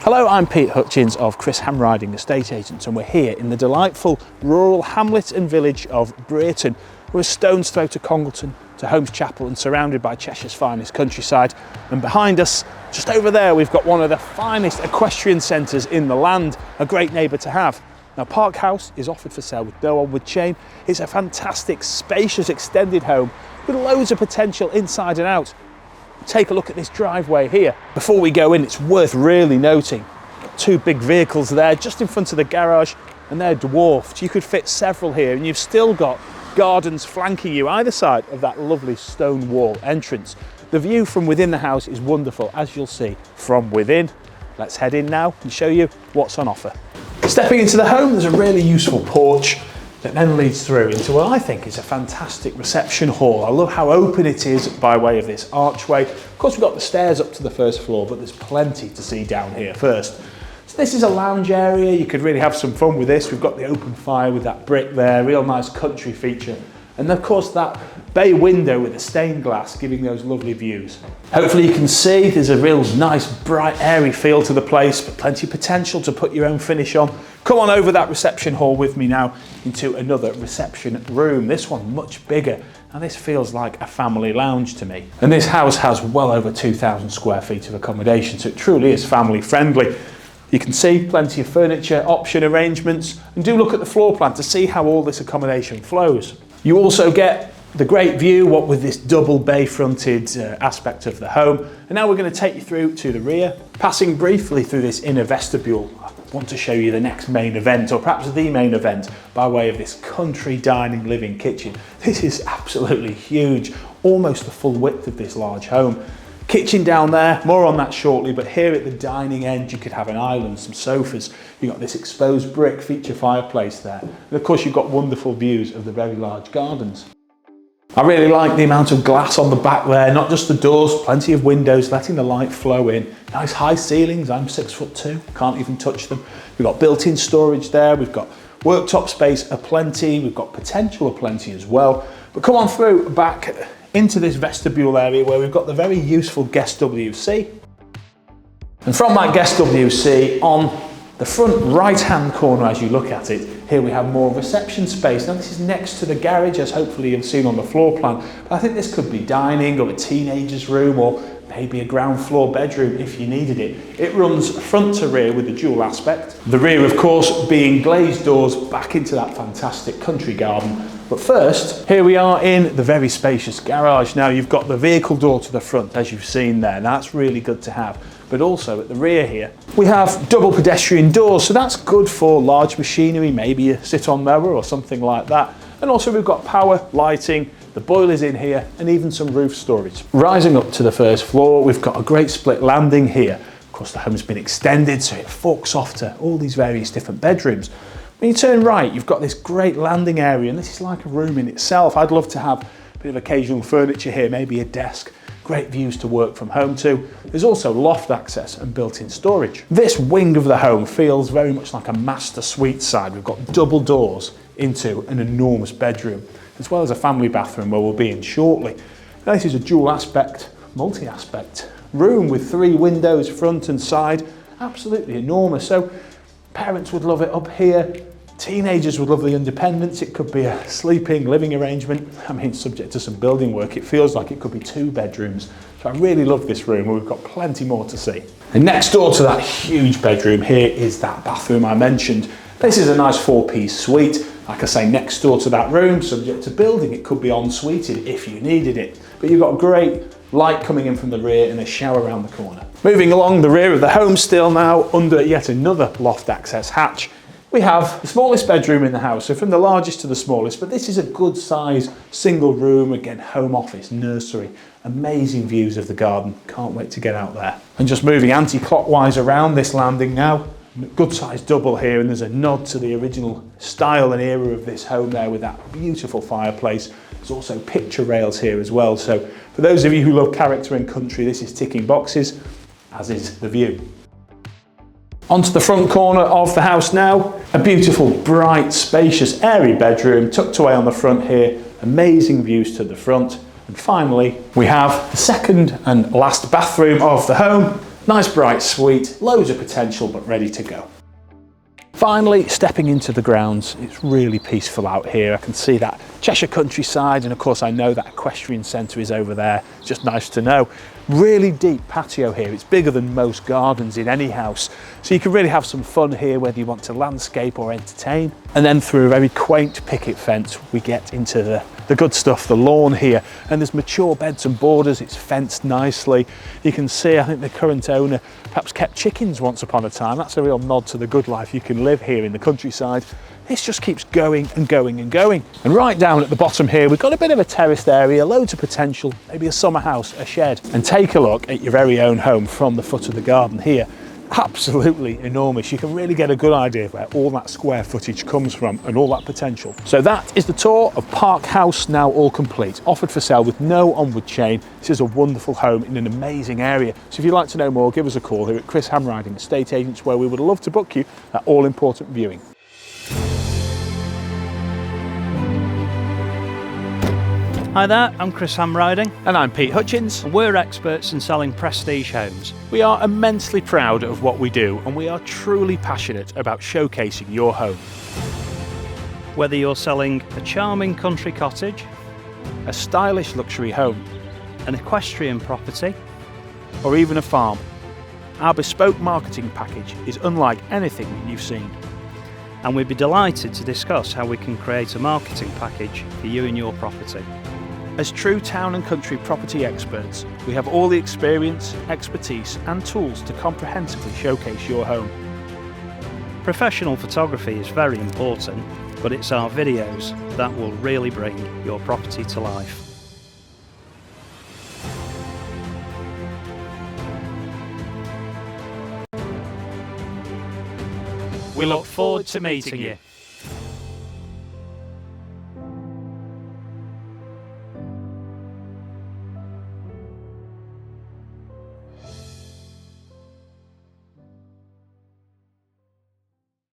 Hello, I'm Pete Hutchins of Chris Hamriding Estate Agents, and we're here in the delightful rural hamlet and village of Brereton. We're a stone's throw to Congleton, to Holmes Chapel, and surrounded by Cheshire's finest countryside. And behind us, just over there, we've got one of the finest equestrian centres in the land, a great neighbour to have. Now, Park House is offered for sale with no onward chain. It's a fantastic, spacious, extended home with loads of potential inside and out. Take a look at this driveway here. Before we go in, it's worth really noting, two big vehicles there just in front of the garage, and they're dwarfed. You could fit several here, and you've still got gardens flanking you either side of that lovely stone wall entrance. The view from within the house is wonderful, as you'll see from within. Let's head in now and show you what's on offer. Stepping into the home, there's a really useful porch that then leads through into what I think is a fantastic reception hall. I love how open it is by way of this archway. Of course, we've got the stairs up to the first floor, but there's plenty to see down here first. So this is a lounge area. You could really have some fun with this. We've got the open fire with that brick there, real nice country feature. And of course that bay window with the stained glass giving those lovely views. Hopefully you can see there's a real nice, bright, airy feel to the place, but plenty of potential to put your own finish on. Come on over that reception hall with me now into another reception room. This one much bigger. Now this feels like a family lounge to me. And this house has well over 2,000 square feet of accommodation, so it truly is family friendly. You can see plenty of furniture, option arrangements, and do look at the floor plan to see how all this accommodation flows. You also get the great view, what with this double bay fronted aspect of the home. And now we're going to take you through to the rear. Passing briefly through this inner vestibule, I want to show you the next main event, or perhaps the main event, by way of this country dining living kitchen. This is absolutely huge, almost the full width of this large home. Kitchen down there, more on that shortly, but here at the dining end you could have an island, some sofas. You've got this exposed brick feature fireplace there. And of course you've got wonderful views of the very large gardens. I really like the amount of glass on the back there, not just the doors, plenty of windows letting the light flow in. Nice high ceilings, I'm 6'2", can't even touch them. We've got built-in storage there, we've got worktop space aplenty, we've got potential aplenty as well. But come on through back into this vestibule area where we've got the very useful guest WC. And from that guest WC on the front right hand corner as you look at it, here we have more reception space. Now this is next to the garage, as hopefully you've seen on the floor plan, but I think this could be dining or a teenager's room or maybe a ground floor bedroom if you needed it. It runs front to rear with the dual aspect. The rear of course being glazed doors back into that fantastic country garden. But first, here we are in the very spacious garage. Now you've got the vehicle door to the front, as you've seen there. Now that's really good to have. But also at the rear here, we have double pedestrian doors. So that's good for large machinery, maybe a sit-on mower or something like that. And also we've got power, lighting, the boilers in here, and even some roof storage. Rising up to the first floor, we've got a great split landing here. Of course, the home's been extended, so it forks off to all these various different bedrooms. When you turn right, you've got this great landing area, and this is like a room in itself. I'd love to have a bit of occasional furniture here, maybe a desk. Great views to work from home to. There's also loft access and built-in storage. This wing of the home feels very much like a master suite side. We've got double doors into an enormous bedroom, as well as a family bathroom where we'll be in shortly. Now, this is a dual aspect, multi-aspect room with 3 windows front and side. Absolutely enormous. So parents would love it up here. Teenagers would love the independence. It could be a sleeping, living arrangement. I mean, subject to some building work, it feels like it could be 2 bedrooms. So I really love this room, and we've got plenty more to see. And next door to that huge bedroom here is that bathroom I mentioned. This is a nice 4-piece suite. Like I say, next door to that room, subject to building, it could be en-suited if you needed it. But you've got great light coming in from the rear and a shower around the corner. Moving along the rear of the home still now, under yet another loft access hatch, we have the smallest bedroom in the house, so from the largest to the smallest, but this is a good size single room, again home office, nursery, amazing views of the garden, can't wait to get out there. And just moving anti-clockwise around this landing now, good size double here, and there's a nod to the original style and era of this home there with that beautiful fireplace. There's also picture rails here as well, so for those of you who love character and country, this is ticking boxes, as is the view. Onto the front corner of the house now, a beautiful, bright, spacious, airy bedroom tucked away on the front here, amazing views to the front. And finally, we have the second and last bathroom of the home, Nice bright suite, loads of potential but ready to go. Finally, stepping into the grounds, it's really peaceful out here. I can see that Cheshire countryside, and of course I know that equestrian centre is over there. Just nice to know. Really deep patio here. It's bigger than most gardens in any house. So you can really have some fun here, whether you want to landscape or entertain. And then through a very quaint picket fence, we get into the good stuff, the lawn here. And there's mature beds and borders. It's fenced nicely. You can see, I think the current owner perhaps kept chickens once upon a time. That's a real nod to the good life you can live here in the countryside. This just keeps going and going and going. And right down at the bottom here, we've got a bit of a terraced area, loads of potential, maybe a summer house, a shed. And take a look at your very own home from the foot of the garden here. Absolutely enormous. You can really get a good idea of where all that square footage comes from and all that potential. So that is the tour of Park House, now all complete. Offered for sale with no onward chain. This is a wonderful home in an amazing area. So if you'd like to know more, give us a call here at Chris Hamriding Estate Agents, where we would love to book you that all-important viewing. Hi there, I'm Chris Hamriding. And I'm Pete Hutchins. And we're experts in selling prestige homes. We are immensely proud of what we do, and we are truly passionate about showcasing your home. Whether you're selling a charming country cottage, A stylish luxury home, an equestrian property, or even a farm, our bespoke marketing package is unlike anything you've seen. and we'd be delighted to discuss how we can create a marketing package for you and your property. As true town and country property experts, we have all the experience, expertise and tools to comprehensively showcase your home. Professional photography is very important, but it's our videos that will really bring your property to life. We look forward to meeting you.